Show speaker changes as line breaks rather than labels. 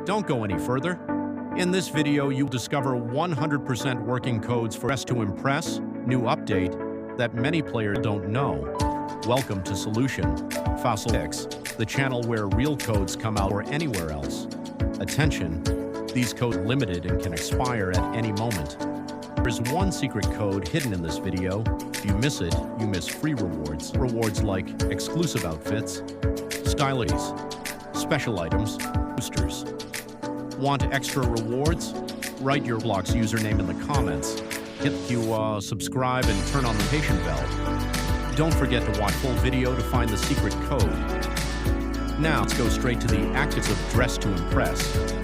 Don't go any further. In this video, you'll discover 100% working codes for Dress to Impress, new update that many players don't know. Welcome to Solution Fossil X, the channel where real codes come out or anywhere else. Attention, these codes are limited and can expire at any moment. There's one secret code hidden in this video. If you miss it, you miss free rewards. Rewards like exclusive outfits, stylies, special items, boosters. Want extra rewards? Write your Roblox username in the comments. Hit subscribe and turn on the notification bell. Don't forget to watch full video to find the secret code. Now let's go straight to the actives of Dress to Impress.